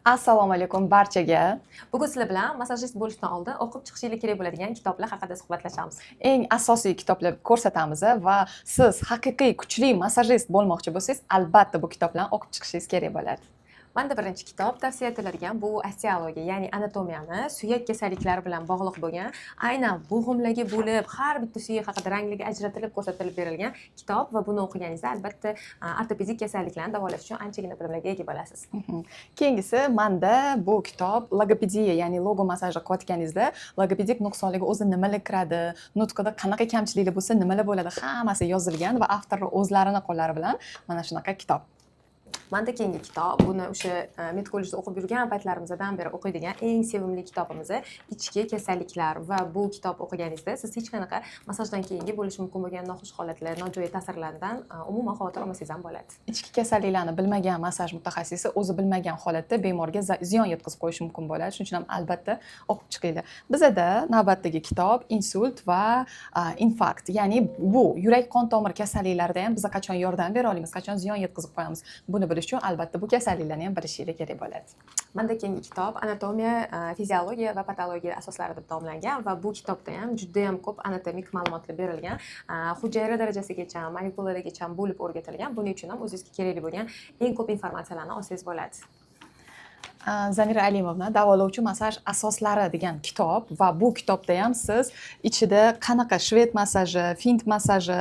Assalomu alaykum barchaga. Bugun sizlar bilan massajist bo'lishdan oldin o'qib chiqishingiz kerak bo'ladigan kitoblar haqida suhbatlashamiz. Eng asosiy kitoblar ko'rsatamiz va siz haqiqiy kuchli massajist bo'lmoqchi bo'lsangiz, albatta bu kitoblarni o'qib chiqishingiz kerak bo'ladi. Menda birinchi kitob tavsiya etiladigan bu osteologiya, ya'ni anatomiyani suyak kasalliklari bilan bog'liq bo'lgan, aynan bo'g'imlagi bo'lib, har bitta suyak haqida rangligi ajratilib ko'rsatilib berilgan kitob va buni o'qiganingizda albatta ortopedik kasalliklarni davolash uchun anchagina bilimlarga ega bo'lasiz. Keyingisi menda bu kitob logopediya, ya'ni logo massajni qilayotganingizda logopedik nuqsonligi o'zi nimalar kiradi, nutqida qanaqa kamchiliklar bo'lsa nimalar bo'ladi, hammasi yozilgan va avtorlar o'zlarini qo'llari bilan mana shunaqa kitob. Menda keyingi kitob, buni o'sha medkollejdda o'qib yurgan paytlarimizdan beri o'qiydigan eng sevimli kitobimiz ichki kasalliklar va bu kitob o'qiganingizda siz hech qanaqa massajdan keyingi bo'lishi mumkin bo'lgan noxush holatlar, nojo'ya ta'sirlardan umuman xavotir olmasangiz ham bo'ladi. Ichki kasalliklarni bilmagan massaj mutaxassisi o'zi bilmagan holatda bemorga ziyon yetkazib qo'yishi mumkin bo'ladi. Shuning uchun ham albatta o'qib chiqinglar. Bizda navbatdagi kitob insult va infarkt, ya'ni bu yurak qon tomir kasalliklarida ham biz qachon yordam bera olamiz, qachon ziyon yetkazib qo'yamiz. Buni bilish uchun albatta bu kasalliklarni ham bilishingiz kerak bo'ladi. Menda keyingi kitob anatomiya, fiziologiya va patologiya asoslari deb nomlangan va bu kitobda ham juda ham ko'p anatomik ma'lumotlar berilgan. Hujayra darajasigacha, molekularigacha bo'lib o'rgatilgan. Buning uchun ham o'zingizga kerakli bo'lgan eng ko'p informatsiyalarni olsangiz bo'ladi. Zamira Alimovna davolovchi massaj asoslari degan kitob va bu kitobda ham siz ichida qanaqa shved massaji, fint massaji,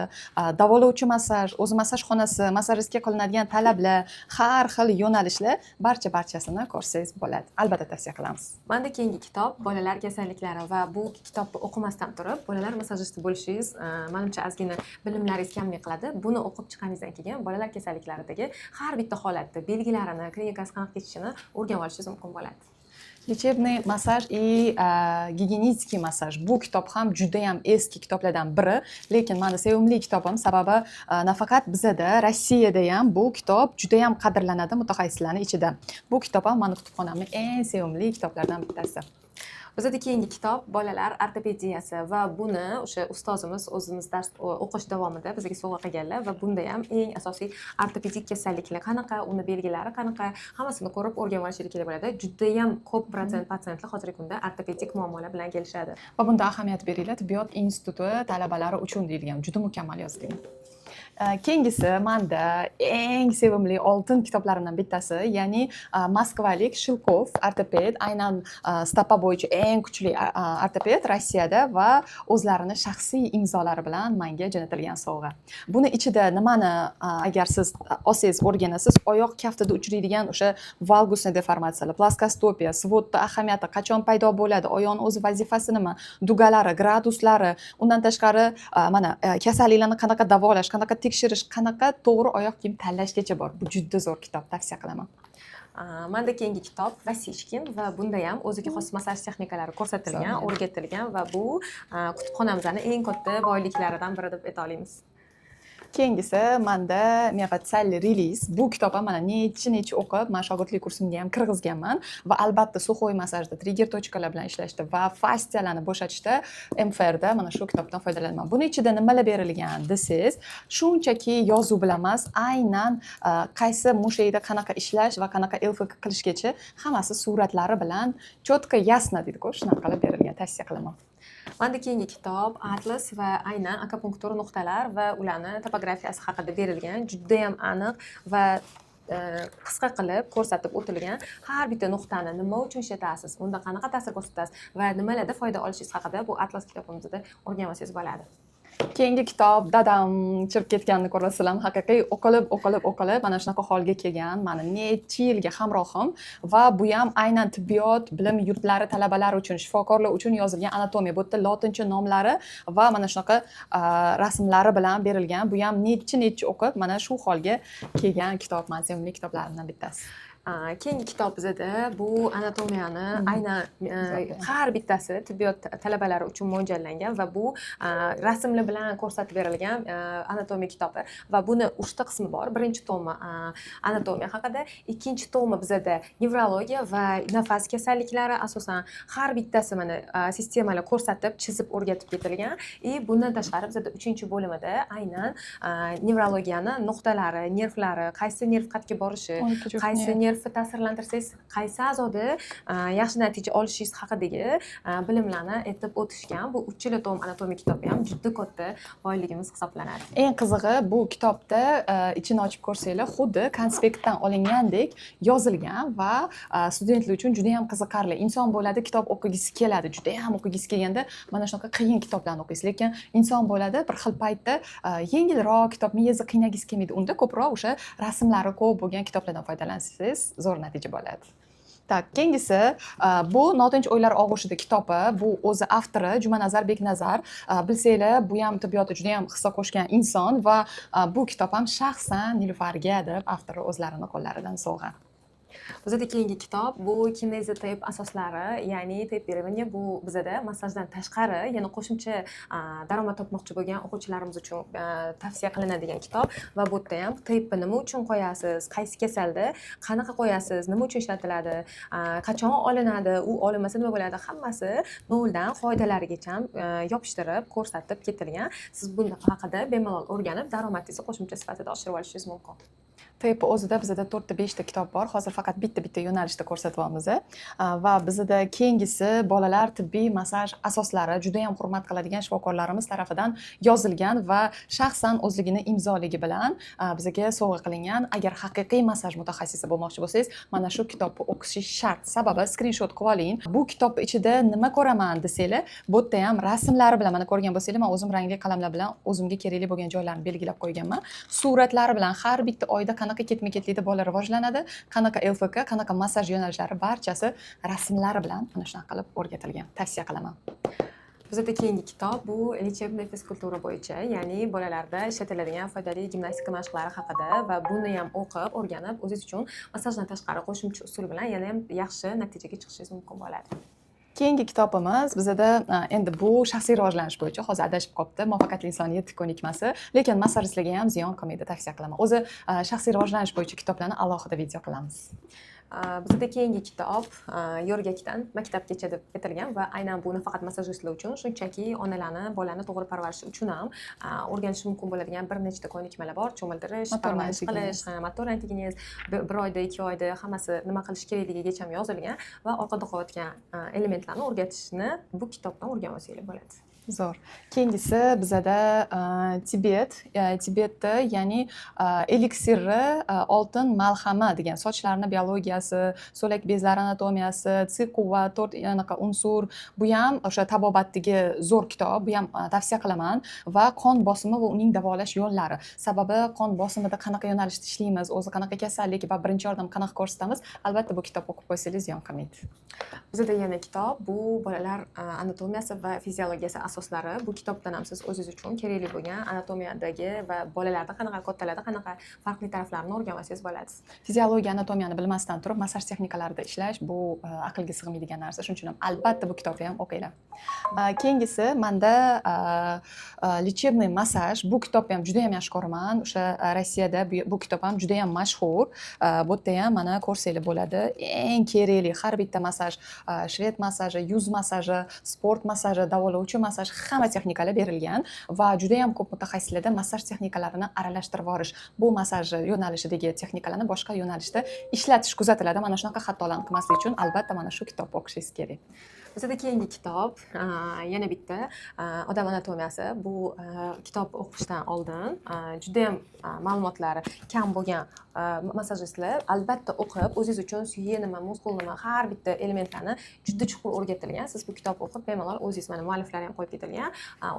davolovchi massaj, o'zi massaj xonasi, massajistga qilinadigan talablar, har xil yo'nalishlar barchasini ko'rsangiz bo'ladi. Albatta tavsiya qilamiz. Menda keyingi kitob bolalar kasalliklari va bu kitobni o'qimasdan turib, bolalar massajisti bo'lishingiz, menimcha ozgina bilimlaringiz kamlik qiladi. Buni o'qib chiqqaningizdan keyin bolalar kasalliklaridagi har bitta holatni, belgilarini, klinikasi qanaqa kechishini o'rganib olishingiz mumkin bo'ladi. Lechebniy massaj и gigiyenический massaj. Bu kitob ham juda ham eski kitoblardan biri, lekin meni sevimli kitobim sababi nafaqat bizda, Rossiyada ham bu kitob juda ham qadrlanadi mutaxassislarning ichida. Bu kitob ham meni kutubxonamning eng sevimli kitoblaridan bittasi. Bizda keyingi kitob bolalar ortopediyasi va buni o'sha ustozimiz o'zimiz dars o'qish davomida bizga sovg'a qilganlar va bunda ham eng asosiy ortopedik kasalliklar qanaqa, uni belgilari qanaqa, hammasini ko'rib o'rganib olishingiz kerak bo'ladi. Juda ham ko'p patsientlar hozirgi kunda ortopedik muammolar bilan kelishadi. Va bunda ahamiyat beringlar, tibbiyot instituti talabalari uchun deyilgan, juda mukammal yozilgan. Keyingisi menda eng sevimli oltin kitoblarimdan bittasi, ya'ni moskvalik Shilkov ortoped, aynan stopa bo'yicha eng kuchli ortoped Rossiyada va o'zlarini shaxsiy imzolari bilan menga jo'natilgan sovg'a. Buni ichida nimani agar siz olsangiz o'rganasiz, oyoq kaftida uchraydigan o'sha valgusni deformatsiyalar, plaskostopiya, svodni ahamiyati, qachon paydo bo'ladi, oyoqning o'zi vazifasi nima, dugalari, graduslari, undan tashqari mana kasalliklarni qanaqa davolash, qanaqa tekshirish, qanaqa to'g'ri oyoq kiyim tanlashgacha bor. Bu juda zo'r kitob, tavsiya qilaman. Menda keyingi kitob Vasishkin va bunda ham o'ziga xos massaj texnikalari ko'rsatilgan, o'rgatilgan va bu kutubxonamizning eng katta boyliklaridan biri deb ayta olamiz. Keyingisi menda Mevatsal Release. Bu kitob ham mana necha o'qib, men shogirdlik kursimga ham kirgizganman va albatta suxoy massajda, trigger tochkalar bilan ishlashda va fastsiyalarni bo'shatishda MFRda mana shu kitobdan foydalanaman. Buni ichida nimalar berilgan desiz, shunchaki yozuv bilan emas, aynan qaysi mushakda qanaqa ishlash va qanaqa LFK qilishgacha hammasi suratlari bilan cho'tka yasna deydi-ku, shunaqa qilib berilgan, tavsiya qilaman. Menda keyingi kitob atlas va aynan akupunktur nuqtalar va ularni topografiyasi haqida berilgan, juda ham aniq va qisqa qilib ko'rsatib o'tilgan. Har bitta nuqtani nima uchun ishlatasiz, unda qanaqa ta'sir ko'rsatasiz va nimalarda foyda olishingiz haqida bu atlas kitobimizda o'rganib olsangiz bo'ladi. Keyingi kitob dadam chirib ketganini ko'rasizlar, haqiqiy o'qilib mana shunaqa holga kelgan, meni necha yilga hamrohim va bu ham aynan tibbiyot bilim yurtlari talabalari uchun, shifokorlar uchun yozilgan anatomiya. Bu yerda lotincha nomlari va mana shunaqa rasmlari bilan berilgan. Bu ham necha o'qib mana shu holga kelgan kitob, men sevimli kitoblarimdan bittasi. Keyingi kitob bizda bu anatomiyani aynan har bittasi tibbiyot talabalari uchun mo'ljallangan va bu rasmlar bilan ko'rsatib berilgan anatomiya kitobi va buni 3 ta qismi bor. Birinchi tomi anatomiya haqida, ikkinchi tomi bizda nevrologiya va nafas kasalliklari, asosan har bittasi mana sistemalar ko'rsatib, chizib o'rgatib ketilgan. Bundan tashqari bizda 3-bo'limida aynan nevrologiyani nuqtalari, nervlari, qaysi nerv qatga borishi, qaysi nerv healthni ta'sirlantirsangiz qaysi a'zoda yaxshi natija olishingiz haqidagi bilimlarni aytib o'tishgan. Bu 3 tom anatomiya kitobi ham juda katta boyligimiz hisoblanadi. Eng qizig'i bu kitobda ichini ochib ko'rsanglar, xuddi konspektdan olingandek yozilgan va studentlar uchun juda ham qiziqarli. Inson bo'ladi, kitob o'qigisi keladi, juda ham o'qigisi kelganda mana shunaqa qiyin kitoblarni o'qiysiz. Lekin inson bo'ladi, bir xil paytda yengilroq kitob, miyangizni qiynagisi kelmaydi. Unda ko'proq o'sha rasmlari ko'p bo'lgan kitoblardan foydalansangiz, zo'r natija bo'ladi. Tak, keyingisi bu Notinch o'ylar og'ushida kitobi. Bu o'zi avtori Jumanazar Beknazar. Bilsanglar, bu ham tibbiyotda juda ham hissa qo'shgan inson va bu kitob ham shaxsan Nilufarga deb avtori o'zlarini qo'llaridan sovg'a. Bizada keyingi kitob bu kinezoterapiya asoslari, ya'ni terapiya bu bizada massajdan tashqari yana qo'shimcha daromad topmoqchi bo'lgan o'quvchilarimiz uchun tavsiya qilinadigan kitob va bu yerda ham terapiya nima uchun qo'yasiz, qaysi kasalda qanaqa qo'yasiz, nima uchun ishlatiladi, qachon olinadi, u olinmasa nima bo'ladi, hammasi noldan foydalarigacha yopishtirib ko'rsatib ketilgan. Siz buni haqida bemalol o'rganib, daromadingizni qo'shimcha sifatida oshirib olishingiz mumkin. Terapiya o'zida bizada 4-5 ta kitob bor. Hozir faqat bitta yo'nalishda ko'rsatyapmiz. Va bizada keyingisi bolalar tibbiy massaj asoslari juda ham hurmat qiladigan shifokorlarimiz tarafidan yozilgan va shaxsan o'zligini imzoligi bilan bizga sovg'a qilingan. Agar haqiqiy massaj mutaxassisi bo'lmoqchi bo'lsangiz, mana shu kitobni o'qishingiz shart. Sababi skrinshot qilib oling. Bu kitob ichida nima ko'raman desanglar, bu yerda ham rasmlari bilan mana ko'rgan bo'lsanglar, men o'zim rangli qalamlar bilan o'zimga kerakli bo'lgan joylarni belgilab qo'yganman. Suratlari bilan har bitta oyda qanaqa ketma-ketlikda bola rivojlanadi, qanaqa LFK, qanaqa massaj yo'nalishlari barchasi rasmlari bilan mana shunaqa qilib o'rgatilgan. Tavsiya qilaman. Bizada keyingi kitob bu lechebniy fizkultura bo'yicha, ya'ni bolalarda ishlatiladigan foydali gimnastika mashqlari haqida va buni ham o'qib, o'rganib, o'zingiz uchun massajdan tashqari qo'shimcha usul bilan yana ham yaxshi natijaga chiqishingiz mumkin bo'ladi. Keyingi kitobimiz bizada endi bu shaxsiy rivojlanish bo'yicha hozir adashib qolibdi. Muvaffaqiyatli inson 7 ko'nikmasi, lekin massajistlarga ham ziyon qilmaydi, tavsiya qilaman. O'zi shaxsiy rivojlanish bo'yicha kitoblarni alohida video qilamiz. Bizada keyingi kitob yo'rgakdan maktabgacha deb aytilgan va aynan bu nafaqat massajistlar uchun, shunchaki onalarni, bolani to'g'ri parvarish uchun ham o'rganish mumkin bo'ladigan bir nechta ko'nikmalar bor. Cho'mildirish, parvarish qilish, motor antigeniz, 1 oyda, 2 oyda hammasi nima qilish kerakligigacha yozilgan va orqada qolayotgan elementlarni o'rgatishni bu kitobdan o'rganib olsangiz bo'ladi. Zo'r. Keyingisi bizada Tibetda, ya'ni eliksiri, oltin malhama degan sochlarni biologiyasi, so'lak bezlari anatomiyasi, quvvat, 4 anaqa unsur. Bu ham o'sha tabobatdagi zo'r kitob. Bu ham tavsiya qilaman va qon bosimi va uning davolash yo'llari. Sababi qon bosimida qanaqa yo'nalishda ishlaymiz, o'zi qanaqa kasallik va birinchi yordam qanaqa ko'rsatamiz, albatta bu kitob o'qib qo'ysangiz ziyon qilmaydi. Bizada yana kitob bu bolalar anatomiyasi va fiziologiyasi asoslari. Bu kitobdan ham siz o'zingiz uchun kerakli bo'lgan anatomiyadagi va bolalarda qanaqa, kattalarda qanaqa farqli taraflarini o'rganib olsangiz bo'ladi. Fiziologiya, anatomiyani bilmasdan turib massaj texnikalarida ishlash bu aqlga sig'maydigan narsa. Shuning uchun ham albatta bu kitobni ham o'qinglar. Keyingisi menda lechebniy massaj. Bu kitobni ham juda ham yaxshi ko'raman. O'sha Rossiyada bu kitob ham juda ham mashhur. Bu yerda ham mana ko'rsanglar bo'ladi. Eng kerakli har bitta massaj, shved massaji, yuz massaji, sport massaji, davolovchi massaj, hamma texnikalar berilgan va juda ham ko'p mutaxassislarda massaj texnikalarini aralashtirib yuborish, bu massaj yo'nalishidagi texnikalarni boshqa yo'nalishda ishlatish kuzatiladi. Mana shunaqa xatolarni qilmaslik uchun albatta mana shu kitobni o'qishingiz kerak. Bizada keyingi kitob yana bitta odam anatomiyasi. Bu kitob o'qishdan oldin juda ham ma'lumotlari kam bo'lgan massajistlar albatta o'qib, o'zingiz uchun suyi nima, muskul nima, har bitta elementlarni juda chuqur o'rgatilgan. Siz bu kitobni o'qib bemalol o'zingiz, mana mualliflari ham qo'yib ketilgan,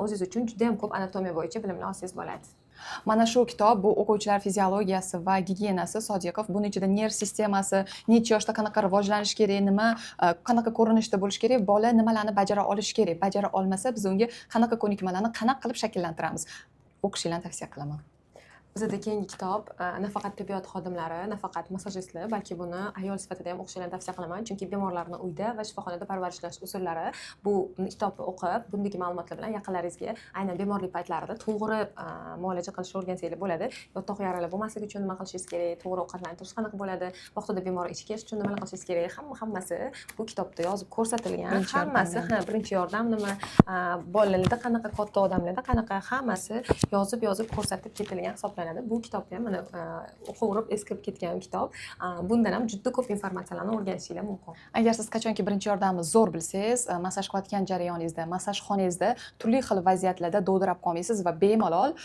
o'zingiz uchun juda ham ko'p anatomiya bo'yicha bilimlar olsangiz bo'ladi. Mana shu kitob bu o'quvchilar fiziologiyasi va gigiyenasi Sodiqov. Buning ichida nerv sistemasi, necha yoshda qanaqa rivojlanish kerak, nima qanaqa ko'rinishda bo'lish kerak, bola nimalarni bajara olishi kerak, bajara olmasa biz unga qanaqa ko'nikmalarni qanaqa qilib shakllantiramiz. O'qishinglarni tavsiya qilaman. Bizada keyingi kitob nafaqat tibbiyot xodimlari, nafaqat massajistlar, balki buni ayol sifatida ham o'qishinglarni tavsiya qilaman, chunki bemorlarni uyda va shifoxonada parvarishlash usullari. Bu kitobni o'qib, bundagi ma'lumotlar bilan yaqinlaringizga aynan bemorlik paytlarida to'g'ri muolaja qilishni o'rgansanglar bo'ladi. Yotoq yaralar bo'lmasligi uchun nima qilishingiz kerak, to'g'ri ovqatlantirish qanaqa bo'ladi, vaqtida bemor ichib kelish uchun nima qilishingiz kerak, hammasi bu kitobda yozib ko'rsatilgan. Hammasi, birinchi yordam nima, bolalarda qanaqa, katta odamlarda qanaqa, hammasi yozib ko'rsatib ketilgan hisoblanadi. hisoblanadi. Bu kitob ham mana o'qib eskirib ketgan kitob. Bundan ham juda ko'p informatsiyalarni o'rganishinglar mumkin. Agar siz qachonki birinchi yordamni zo'r bilsangiz, massaj qilayotgan jarayoningizda, massaj xonangizda turli xil vaziyatlarda dovdirab qolmaysiz va bemalol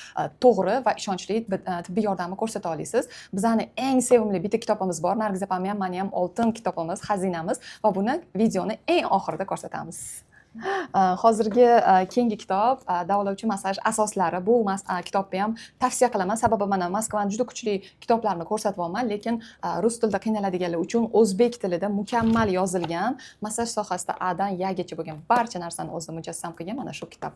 to'g'ri va ishonchli tibbiy yordamni ko'rsata olasiz. Bizani eng sevimli bitta kitobimiz bor. Nargiz opam ham, meni ham oltin kitobimiz, xazinamiz va buni videoni eng oxirida ko'rsatamiz. Hozirgi keyingi kitob davolovchi massaj asoslari. Bu kitobni ham tavsiya qilaman. Sababi mana Moskvaning juda kuchli kitoblarini ko'rsatyapman, lekin rus tilida qiynaladiganlar uchun o'zbek tilida mukammal yozilgan, massaj sohasida Adan Yagacha bo'lgan barcha narsani o'zida mujassam qilgan mana shu kitob.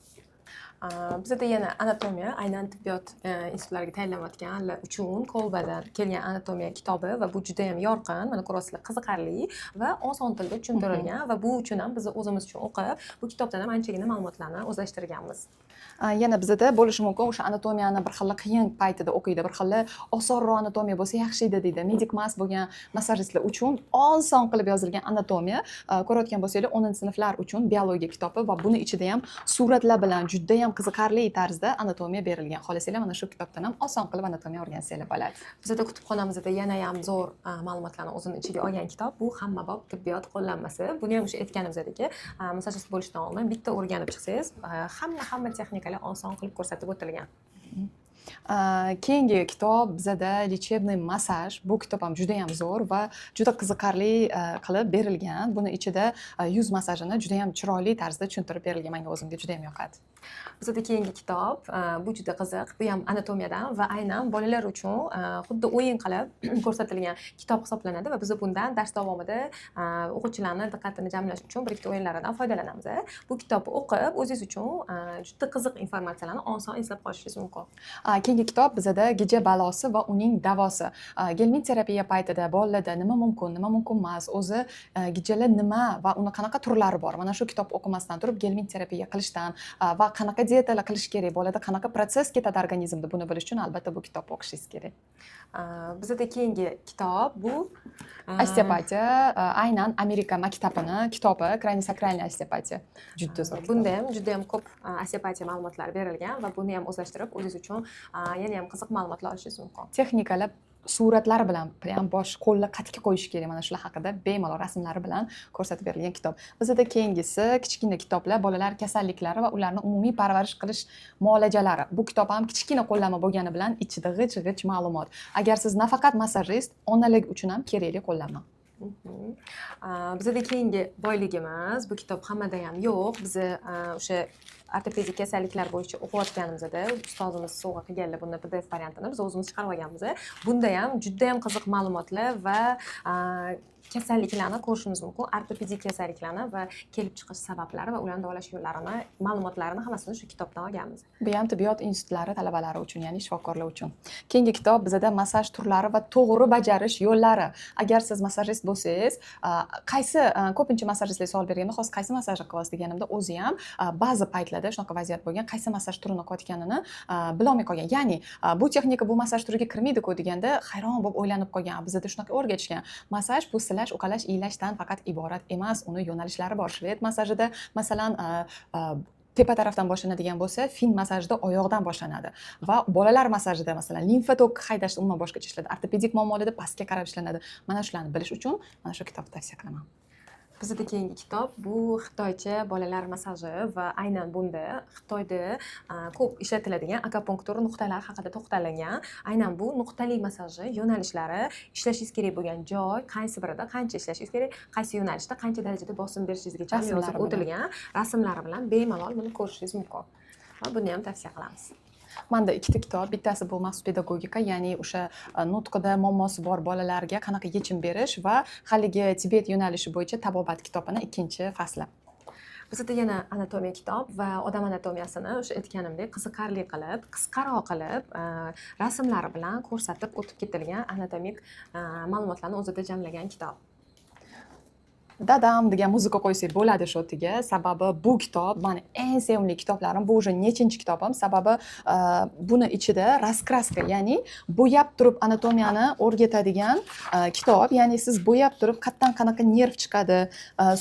Bizda yana anatomiya, aynan tibbiyot institutlariga tayyorlanayotganlar uchun Kolbadan kelgan anatomiya kitobi va bu juda ham yorqin, mana ko'rasizlar, qiziqarli va oson tilda tushuntirilgan va bu uchun ham biz o'zimiz uchun o'qib, bu kitobdan ham anchagina ma'lumotlarni o'zlashtirganmiz. Yana bizda bo'lishi mumkin o'sha anatomiyani bir xil qiyin paytida o'qiydi, bir xil osonroq anatomiya bo'lsa yaxshi edi deydi. Medik mas bo'lgan massajistlar uchun oson qilib yozilgan anatomiya, ko'rayotgan bo'lsanglar 10-sinflar uchun biologiya kitobi va buni ichida ham suratlar bilan juda ham qiziqarli tarzda anatomiya berilgan. Xohlasanglar mana shu kitobdan ham oson qilib anatomiya o'rgansanglar bo'ladi. Bizda kutubxonamizda yana ham zo'r ma'lumotlarni o'zini ichiga olgan kitob. Bu hammabop tibbiyot qo'llanmasi. Buni ham o'sha aytganimizdek, massajist bo'lishdan oldin bitta o'rganib chiqsangiz, hamma texnikalar oson qilib ko'rsatib o'tilgan. Keyingi kitob bizada lechebniy massaj. Bu kitob ham juda ham zo'r va juda qiziqarli qilib berilgan. Buni ichida yuz massajini juda ham chiroyli tarzda tushuntirib berilgan. Menga o'zimga juda ham yoqadi. Bizda keyingi kitob, bu juda qiziq. Bu ham anatomiyadan va aynan bolalar uchun xuddi o'yin qilib ko'rsatilgan kitob hisoblanadi va biz bundan dars davomida o'quvchilarni diqqatini jamlash uchun bir ikkita o'yinlardan foydalanamiz. Bu kitobni o'qib, o'zingiz uchun juda qiziq informatsiyalarni oson eslab qolishingiz mumkin. Keyingi kitob bizada gija balosi va uning davosi. Gelmin terapiya paytida bolalarda nima mumkin emas, o'zi gijalar nima va uni qanaqa turlari bor. Mana shu kitobni o'qimasdan turib gelmin terapiya qilishdan va qanaqa dietalar qilish kerak, bolada qanaqa proses ketadi organizmda, buni bilish uchun albatta bu kitobni o'qishingiz kerak. Bizda keyingi kitob bu osteopatiya, aynan Amerika maktabini kitobi, kraniy-sakralniy osteopatiya. Juda zo'r. Bunda ham juda ham ko'p osteopatiya ma'lumotlari berilgan va buni ham o'zlashtirib o'zingiz uchun yana ham qiziq ma'lumotlar olishingiz mumkin. Texnikalar suratlar bilan, ham bosh qo'lni qatga qo'yish kerak, mana shular haqida bemalol rasmlari bilan ko'rsatib berilgan kitob. Bizda keyingisi kichkina kitoblar, bolalar kasalliklari va ularni umumiy parvarish qilish muolajalari. Bu kitob ham kichkina qo'llanma bo'lgani bilan ichida g'ich ma'lumot. Agar siz nafaqat massajist, onalik uchun ham kerakli qo'llanma. Bizda keyingi boyligimiz, bu kitob hammada ham yo'q. Biz o'sha ortopedik kasalliklar bo'yicha o'qiyotganimizda ustozimiz sovg'a qilganlar bunda PDF variantini biz o'zimiz chiqarib olganmiz. Bunda ham juda ham qiziq ma'lumotlar va kasalliklarni ko'rishingiz mumkin. Ortopedik kasalliklarni va kelib chiqish sabablari va ularni davolash yo'llarini, ma'lumotlarini hammasini shu kitobdan olganmiz. Bu ham tibbiyot institutlari talabalari uchun, ya'ni shifokorlar uchun. Keyingi kitob bizada massaj turlari va to'g'ri bajarish yo'llari. Agar siz massajist bo'lsangiz, ko'pincha massajistlar savol berganda, "Hozir qaysi massajni qilyapsiz?" deganimda, o'zi ham ba'zi paytlarda shunaqa vaziyat bo'lgan, qaysi massaj turini qilayotganini bilolmay qolgan. Ya'ni bu texnika bu massaj turiga kirmaydi-ku deganda hayron bo'lib o'ylanib qolgan. Bizda shunaqa o'rgatishgan. Massaj bu silash, uqalash, iylashdan faqat iborat emas, uni yo'nalishlari bor. Shved massajida masalan tepa tarafdan boshlanadigan bo'lsa, fin massajida oyoqdan boshlanadi va bolalar massajida masalan limfa tok haydashda umuman boshqacha ishlaydi. Ortopedik muammolarda pastga qarab ishlanadi. Mana shularni bilish uchun mana shu kitobni tavsiya qilaman. Bizda keyingi kitob bu xitoycha bolalar massaji va aynan bunda Xitoyda ko'p ishlatiladigan akupunktur nuqtalari haqida to'xtalingan. Aynan bu nuqtali massaji yo'nalishlari, ishlashingiz kerak bo'lgan joy, qaysi birida qancha ishlashingiz kerak, qaysi yo'nalishda qancha darajada bosim berishingizgacha yozib o'tilgan rasmlari bilan bemalol buni ko'rishingiz mumkin. Va buni ham tavsiya qilamiz. Manda ikkita kitob, bittasi bu maxsus pedagogika, ya'ni o'sha nutqida muammosi bor bolalarga qanaqa yechim berish va haligi Tibet yo'nalishi bo'yicha tabobat kitobini ikkinchi fasli. Bizda yana anatomiya kitob va odam anatomiyasini o'sha aytganimdek qiziqarli qilib, qisqaroq qilib, rasmlari bilan ko'rsatib o'tib ketilgan anatomik ma'lumotlarni o'zida jamlagan kitob. dadam degan muzika qo'ysak bo'ladi shu yerga. Sababi bu kitob mani eng sevimli kitoblarim. Bu уже nechinchi kitobim. Sababi buni ichida raskraska, ya'ni bo'yab turib anatomiyani o'rgatadigan kitob. Ya'ni siz bo'yab turib qayerdan qanaqa nerv chiqadi,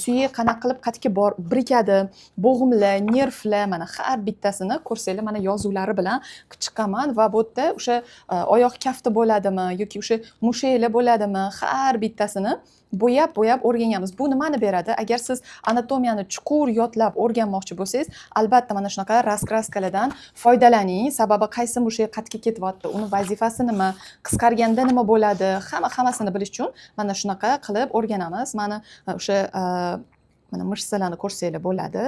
suyak qanaqa qilib qayerga birikadi, bo'g'imlar, nervlar, mana har bittasini ko'rsanglar, mana yozuvlari bilan chiqqaman va bu yerda o'sha oyoq kafti bo'ladimi yoki o'sha mushaklar bo'ladimi, har bittasini bo'yab o'rganganmiz. Bu nimani beradi? Agar siz anatomiyani chuqur yodlab o'rganmoqchi bo'lsangiz, albatta mana shunaqa raskraskalardan foydalaning. Sababi qaysi mushak qayerga ketyapti, uni vazifasi nima, qisqarganda nima bo'ladi, hammasini bilish uchun mana shunaqa qilib o'rganamiz. Mana o'sha mana mышцаларni ko'rsanglar bo'ladi.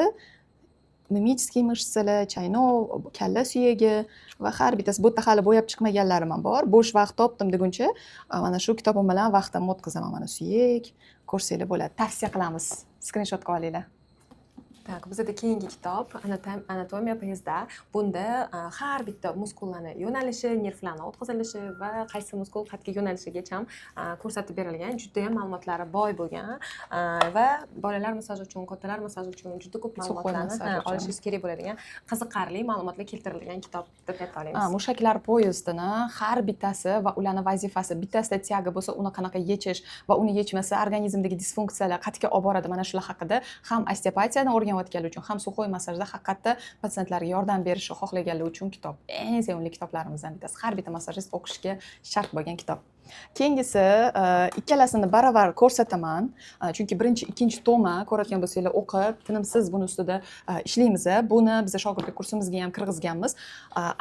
Mimichskiy mышцалар, chaynov, kalla suyagi va har bittasi. Bu yerda hali bo'yab chiqmaganlarim ham bor. Bo'sh vaqt topdim deguncha mana shu kitobim bilan vaqtimni o'tkazaman. Mana suyak ko'rsanglar bo'ladi. Tavsiya qilamiz. Skrinshotga olinglar. Так, bizda keyingi kitob anatomiya poyezda. Bunda har bitta muskullarni yo'nalishi, nervlarni o'tkazilishi va qaysi muskul qayerga yo'nalishigacha ko'rsatib berilgan. Juda ham ma'lumotlari boy bo'lgan va bolalar masaji uchun, kattalar masaji uchun juda ko'p ma'lumotlarni olishingiz kerak bo'ladigan qiziqarli ma'lumotlar keltirilgan kitob deb ayta olamiz. Mushaklar poyezdini har bittasi va ularning vazifasi, bittasida tiagi bo'lsa, uni qanaqa yechish va uni yechmasa organizmdagi disfunksiyalar qayerga olib boradi, mana shular haqida ham osteopatiyani o'rganayotganlar uchun, ham suxoy massajda haqiqatda patsientlarga yordam berishni xohlaganlar uchun kitob. Eng sevimli kitoblarimizdan bittasi. Har bitta massajist o'qishga shart bo'lgan kitob. Keyingisi ikkalasini baravar ko'rsataman. Chunki birinchi, ikkinchi toma ko'rayotgan bo'lsanglar, o'qib, tinimsiz buni ustida ishlaymiz. Buni biz shogirdlik kursimizga ham kirgizganmiz.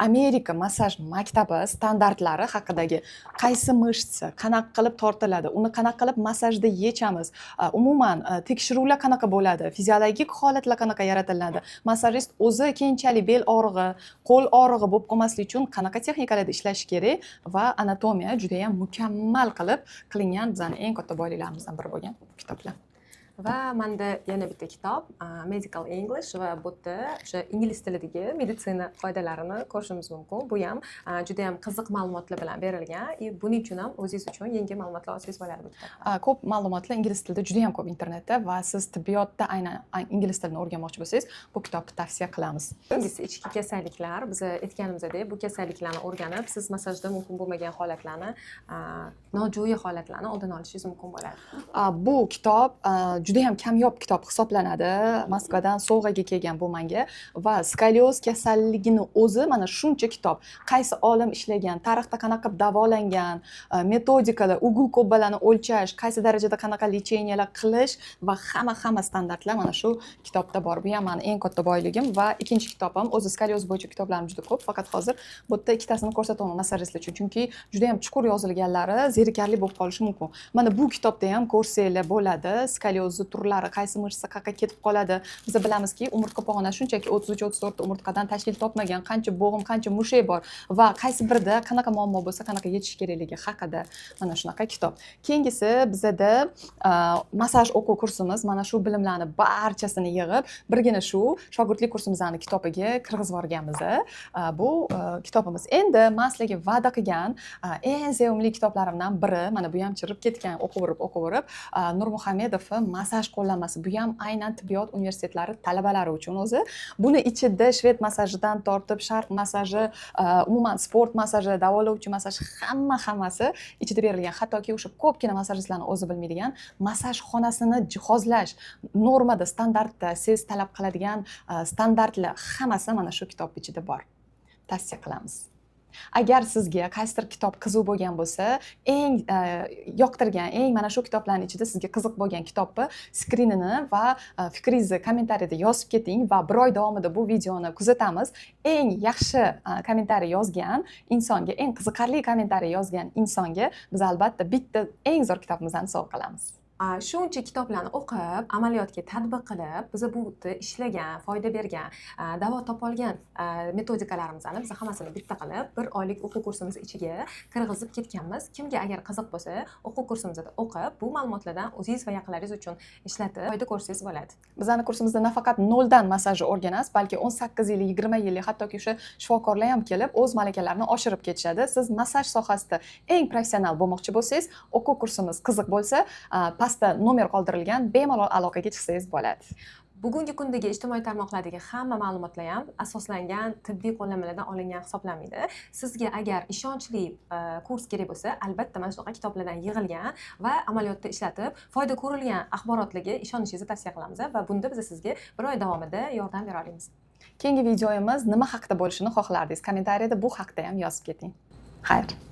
Amerika massaj maktabi standartlari haqidagi qaysi mышца qanaqa qilib tortiladi, uni qanaqa qilib massajda yechamiz, umuman tekshiruvlar qanaqa bo'ladi, fiziologik holatlar qanaqa yaratiladi, massajist o'zi keyinchalik bel og'rig'i, qo'l og'rig'i bo'lib qolmaslik uchun qanaqa texnikalarda ishlash kerak va anatomiya juda ham mukammal qilib qilingan bizning eng katta boyliklarimizdan biri bo'lgan kitoblar. Va menda yana bitta kitob Medical English va bu yerda o'sha ingliz tilidagi meditsina qoidalarini ko'rishimiz mumkin. Bu ham juda ham qiziq ma'lumotlar bilan berilgan. Buning uchun ham o'zingiz uchun yangi ma'lumotlar olsangiz bo'ladi bu kitobda. Ko'p ma'lumotlar ingliz tilida juda ham ko'p internetda va siz tibbiyotda aynan ingliz tilini o'rganmoqchi bo'lsangiz, bu kitobni tavsiya qilamiz. Keyingisi ichki kasalliklar. Biz aytganimizdek, bu kasalliklarni o'rganib, siz massajda mumkin bo'lmagan holatlarni, nojo'ya holatlarni oldini olishingiz mumkin bo'ladi. Bu kitob juda ham kamyob kitob hisoblanadi. Moskvadan sovg'aga kelgan bu menga va skolioz kasalligini o'zi mana shuncha kitob. Qaysi olim ishlagan, tarixda qanaqa qilib davolangan, metodikalar, ugl ko'bbalarni o'lchash, qaysi darajada qanaqa lecheniyalar qilish va hamma standartlar mana shu kitobda bor. Bu ham meni eng katta boyligim va ikkinchi kitobim. O'zi skolioz bo'yicha kitoblarim juda ko'p, faqat hozir bu yerda ikkitasini ko'rsataman massajistlar uchun. Chunki juda ham chuqur yozilganlari zerikarli bo'lib qolishi mumkin. Mana bu kitobda ham ko'rsanglar bo'ladi. Skoliozni turlari, qaysi mышца qayerga ketib qoladi. Biz bilamizki, umurtqa pog'ona shunchaki 33-34 ta umurtqadan tashkil topmagan, qancha bo'g'im, qancha mushak bor va qaysi birida qanaqa muammo bo'lsa, qanaqa yechish kerakligi haqida mana shunaqa kitob. Keyingisi bizda massaj o'quv kursimiz, mana shu bilimlarni barchasini yig'ib, birgina shu shogirdlik kursimizning kitobiga kirgizib yuborganmiz. Bu kitobimiz. Endi men sizlarga va'da qilgan eng sevimli kitoblarimdan biri, mana bu ham chirib ketgan, o'qib-o'rib, Nurmuhamedov massaj qo'llanmasi. Bu ham aynan tibbiyot universitetlari talabalari uchun o'zi. Buni ichida shved massajidan tortib, sharq massaji, umuman sport massaji, davolovchi massaj hammasi ichida berilgan. Hattoki o'sha ko'pgina massajistlarning o'zi bilmaydigan massaj xonasini jihozlash, normada, standartda siz talab qiladigan standartlar hammasi mana shu kitob ichida bor. Tavsiya qilamiz. Agar sizga qaysidir kitob qiziq bo'lgan bo'lsa, eng yoqtirgan, eng mana shu kitoblarning ichida sizga qiziq bo'lgan kitobni skrinini va fikringizni kommentariyada yozib keting va bir oy davomida bu videoni kuzatamiz. Eng yaxshi kommentariy yozgan insonga, eng qiziqarli kommentariy yozgan insonga biz albatta bitta eng zo'r kitobimizni sovg'a qilamiz. Shuncha kitoblarni o'qib, amaliyotga tatbiq qilib, biz bu yerda ishlagan, foyda bergan, davo topa olgan metodikalarimizni biz hammasini bitta qilib, bir oylik o'quv kursimiz ichiga kirgizib ketganmiz. Kimga agar qiziq bo'lsa, o'quv kursimizda o'qib, bu ma'lumotlardan o'zingiz va yaqinlaringiz uchun ishlatib, foyda ko'rsangiz bo'ladi. Bizning kursimizda nafaqat noldan massajni o'rganasiz, balki 18 yillik, 20 yillik, hattoki o'sha shifokorlar ham kelib, o'z malakalarini oshirib ketishadi. Siz massaj sohasida eng professional bo'lmoqchi bo'lsangiz, o'quv kursimiz qiziq bo'lsa, pastda nomer qoldirilgan, bemalol aloqaga chiqsangiz bo'ladi. Bugungi kundagi ijtimoiy tarmoqlardagi hamma ma'lumotlar ham asoslangan tibbiy qo'llanmalardan olingan hisoblanmaydi. Sizga agar ishonchli kurs kerak bo'lsa, albatta mana shunaqa kitoblardan yig'ilgan va amaliyotda ishlatib, foyda ko'rilgan axborotlariga ishonishingizni tavsiya qilamiz va bunda biz sizga 1 oy davomida yordam bera olamiz. Keyingi videomiz nima haqida bo'lishini xohlardingiz? Kommentariyada bu haqda ham yozib keting. Xayr.